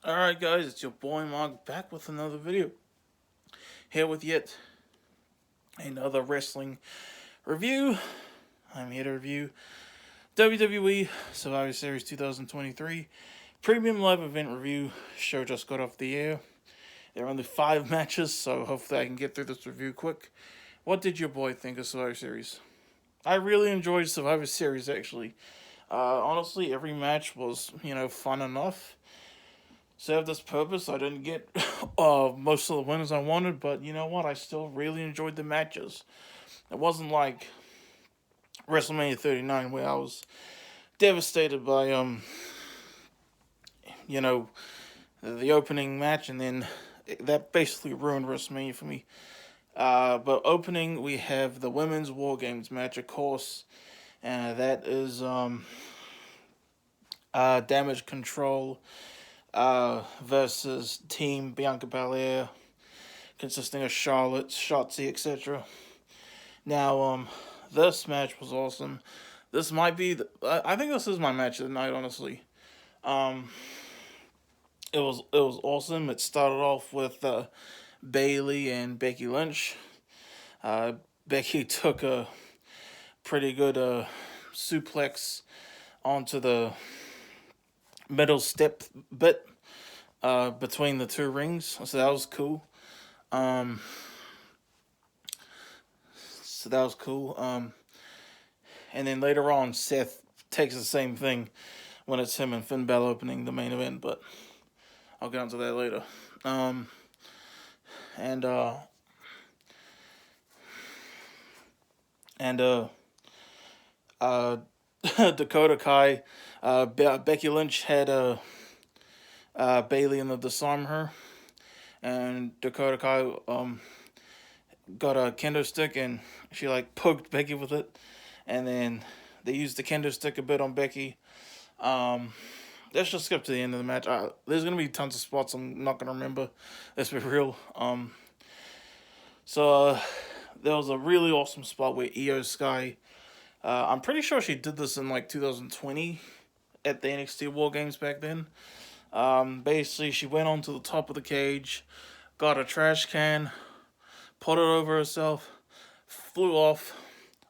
Alright guys, it's your boy Mark back with another video. Here with yet another wrestling review. I'm here to review WWE Survivor Series 2023 Premium Live Event Review. Show just got off the air. There are only 5 matches, so hopefully I can get through this review quick. What did your boy think of Survivor Series? I really enjoyed Survivor Series actually. Honestly, every match was, fun enough. Served this purpose. I didn't get most of the winners I wanted, but you know what? I still really enjoyed the matches. It wasn't like WrestleMania 39 where I was devastated by the opening match, and then that basically ruined WrestleMania for me. But opening, we have the women's WarGames match, of course, and that is Damage Control versus Team Bianca Belair, consisting of Charlotte, Shotzi, etc. Now, this match was awesome. This might be, I think this is my match of the night, honestly. It was awesome. It started off with Bayley and Becky Lynch. Becky took a pretty good suplex onto the middle step bit between the two rings, so that was cool. And then later on, Seth takes the same thing when it's him and Finn Balor opening the main event, but I'll get onto that later. Dakota Kai, Becky Lynch had Bayley in the disarm her, and Dakota Kai got a kendo stick and she poked Becky with it, and then they used the kendo stick a bit on Becky. Let's just skip to the end of the match. There's gonna be tons of spots I'm not gonna remember. Let's be real. So there was a really awesome spot where Io Sky. I'm pretty sure she did this in 2020 at the NXT WarGames back then. Basically, she went onto the top of the cage, got a trash can, put it over herself, flew off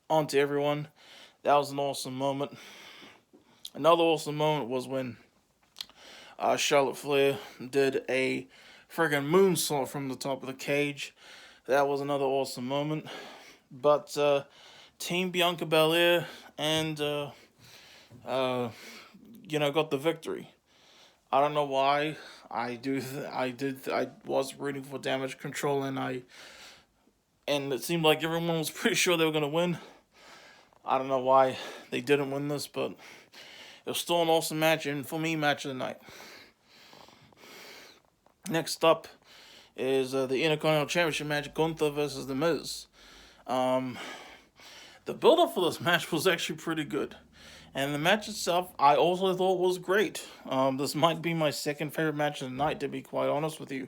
onto everyone. That was an awesome moment. Another awesome moment was when Charlotte Flair did a friggin' moonsault from the top of the cage. That was another awesome moment. But Team Bianca Belair and got the victory. I don't know why. I was rooting for Damage Control, and it seemed like everyone was pretty sure they were gonna win. I don't know why they didn't win this, but it was still an awesome match, and for me, match of the night. Next up is the Intercontinental Championship match, Gunther versus The Miz. The build-up for this match was actually pretty good. And the match itself, I also thought was great. This might be my second favorite match of the night, to be quite honest with you.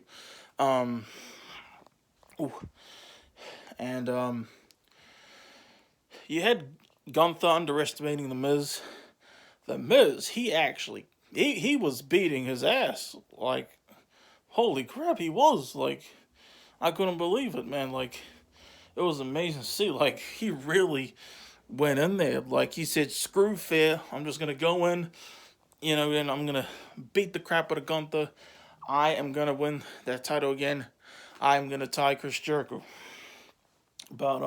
You had Gunther underestimating The Miz. The Miz, he was beating his ass. Holy crap, he was. I couldn't believe it, man. It was amazing to see. He really went in there. He said, screw fear. I'm just going to go in, and I'm going to beat the crap out of Gunther. I am going to win that title again. I'm going to tie Chris Jericho. But,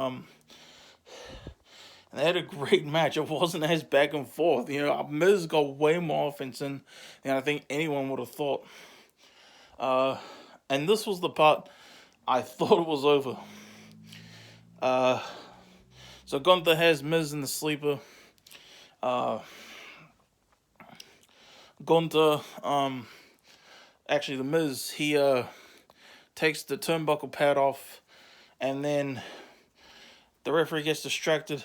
they had a great match. It wasn't as back and forth. Miz got way more offense than I think anyone would have thought. And this was the part I thought it was over. So Gunther has Miz in the sleeper. Gunther, actually the Miz, he takes the turnbuckle pad off, and then the referee gets distracted.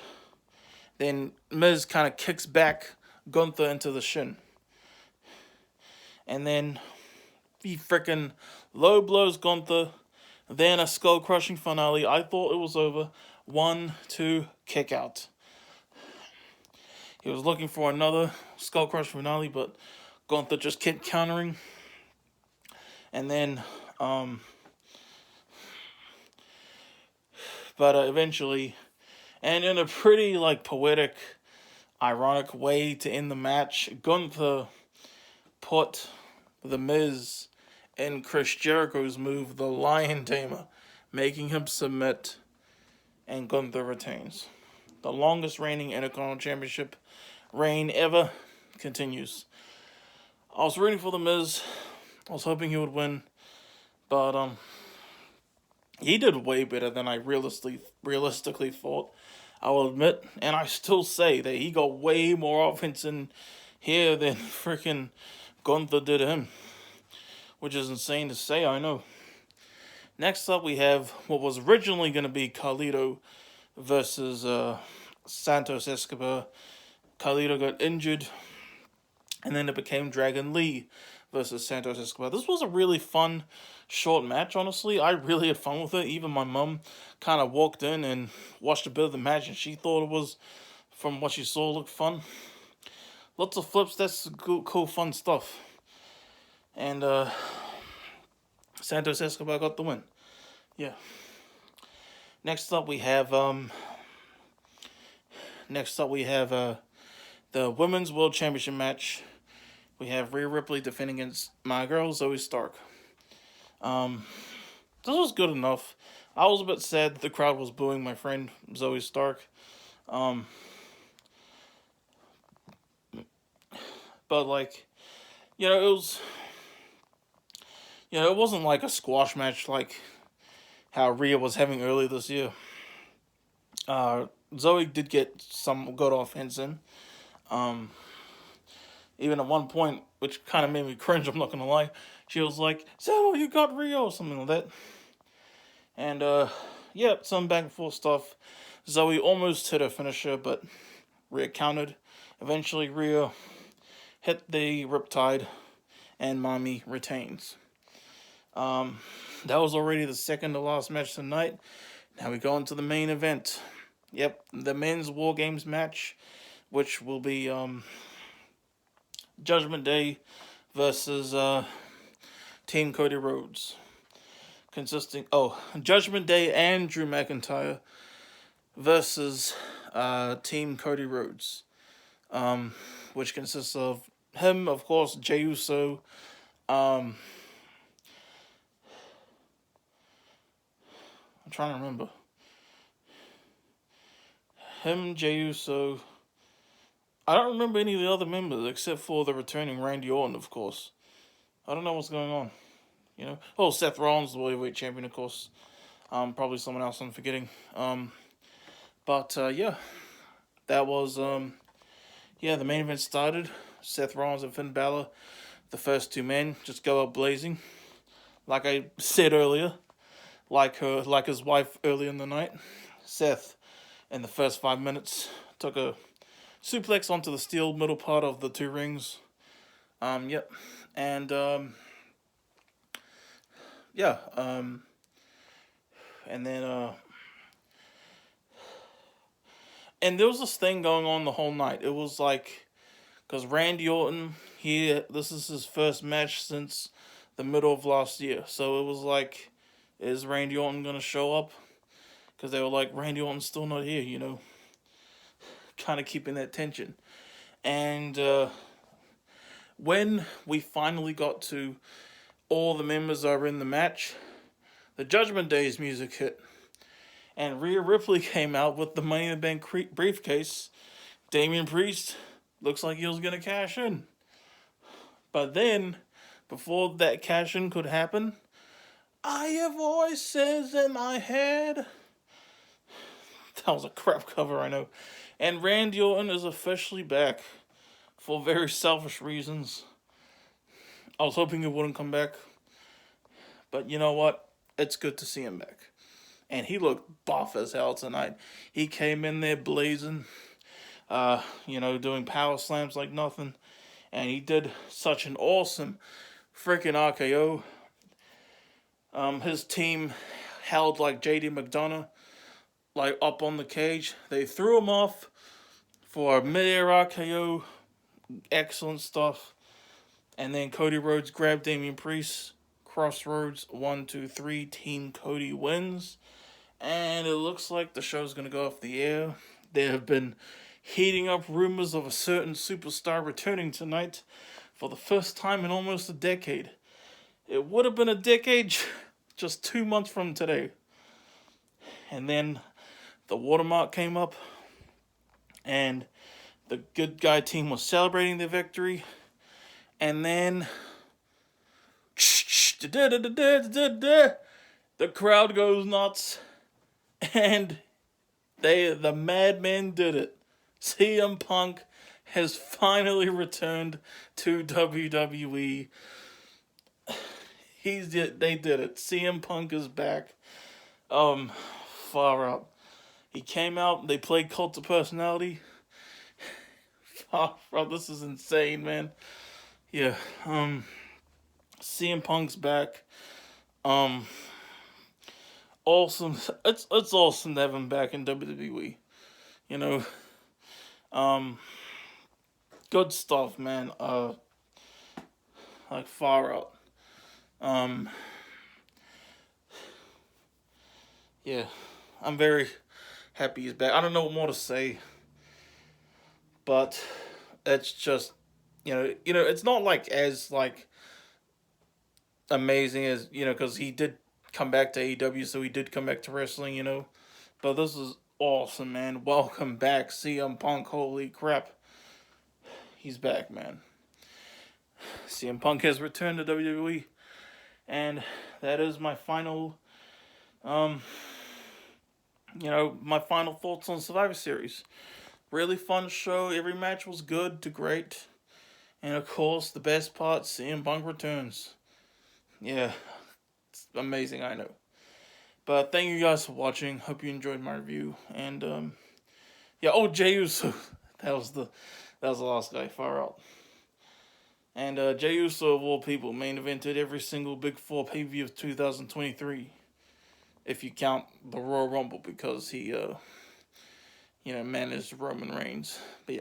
Then Miz kind of kicks back Gunther into the shin. And then he freaking low blows Gunther. Then a skull-crushing finale. I thought it was over. 1, 2, kick out. He was looking for another skull-crushing finale, but Gunther just kept countering. And then, eventually, and in a pretty, like, poetic, ironic way to end the match, Gunther put The Miz in Chris Jericho's move, the Lion Tamer, making him submit, and Gunther retains. The longest reigning Intercontinental Championship reign ever continues. I was rooting for The Miz. I was hoping he would win, but he did way better than I realistically thought. I will admit, and I still say that he got way more offense in here than freaking Gunther did him, which is insane to say, I know. Next up, we have what was originally going to be Carlito versus Santos Escobar. Carlito got injured, and then it became Dragon Lee versus Santos Escobar. This was a really fun, short match, honestly. I really had fun with it. Even my mum kind of walked in and watched a bit of the match, and she thought it was, from what she saw, looked fun. Lots of flips, that's cool, fun stuff. And Santos Escobar got the win. Yeah. Next up we have the Women's World Championship match. We have Rhea Ripley defending against my girl, Zoey Stark. This was good enough. I was a bit sad that the crowd was booing my friend, Zoey Stark. But, like, it was, it wasn't like a squash match like how Rhea was having earlier this year. Zoey did get some good offense in. Even at one point, which kind of made me cringe, I'm not going to lie, she was like, "So you got Rhea," or something like that. And, some back and forth stuff. Zoey almost hit her finisher, but Rhea countered. Eventually, Rhea hit the Riptide, and Mommy retains. That was already the second to last match tonight. Now we go into the main event. Yep, the men's WarGames match, which will be Judgment Day versus Team Cody Rhodes. Judgment Day and Drew McIntyre versus Team Cody Rhodes, which consists of him, of course, Jey Uso, I'm trying to remember. Him, Jey Uso. I don't remember any of the other members except for the returning Randy Orton, of course. I don't know what's going on. Oh, Seth Rollins, the World Heavyweight Champion, of course. Probably someone else I'm forgetting. That was, the main event started. Seth Rollins and Finn Bálor, the first two men, just go up blazing. Like I said earlier, like his wife earlier in the night. Seth, in the first 5 minutes, took a suplex onto the steel middle part of the two rings. And there was this thing going on the whole night. It was like, because Randy Orton, this is his first match since the middle of last year. So it was like, is Randy Orton going to show up? Because they were like, Randy Orton's still not here, kind of keeping that tension. And when we finally got to all the members are in the match, the Judgment Day's music hit. And Rhea Ripley came out with the Money in the Bank briefcase. Damian Priest looks like he was going to cash in. But then, before that cash in could happen, I have voices in my head. That was a crap cover, I know. And Randy Orton is officially back for very selfish reasons. I was hoping he wouldn't come back. But you know what? It's good to see him back. And he looked buff as hell tonight. He came in there blazing, doing power slams like nothing. And he did such an awesome freaking RKO. His team held like JD McDonough, like up on the cage. They threw him off for a mid-air RKO. Excellent stuff. And then Cody Rhodes grabbed Damian Priest, Crossroads 1, 2, 3. Team Cody wins. And it looks like the show's going to go off the air. There have been heating up rumors of a certain superstar returning tonight for the first time in almost a decade. It would have been a decade just 2 months from today. And then the watermark came up, and the good guy team was celebrating their victory. And then the crowd goes nuts, and the madmen did it. CM Punk has finally returned to WWE. They did it. CM Punk is back. Far out. He came out. They played Cult of Personality. Bro, this is insane, man. Yeah. CM Punk's back. Awesome. It's awesome to have him back in WWE. You know. Good stuff, man. Like far out. Yeah, I'm very happy he's back. I don't know what more to say, but it's just, it's not like as like amazing as, because he did come back to AEW, so he did come back to wrestling, but this is awesome, man. Welcome back, CM Punk. Holy crap, he's back, man. CM Punk has returned to WWE, and that is my final, my final thoughts on Survivor Series. Really fun show. Every match was good to great. And of course, the best part, CM Punk returns. Yeah, it's amazing, I know. But thank you guys for watching. Hope you enjoyed my review. And, Jey Uso. That was the last guy, far out. And Jey Uso, of all people, main evented every single Big Four pay-per-view of 2023. If you count the Royal Rumble, because he, managed Roman Reigns. But yeah.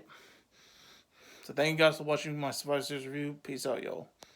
So thank you guys for watching my Survivor Series review. Peace out, y'all.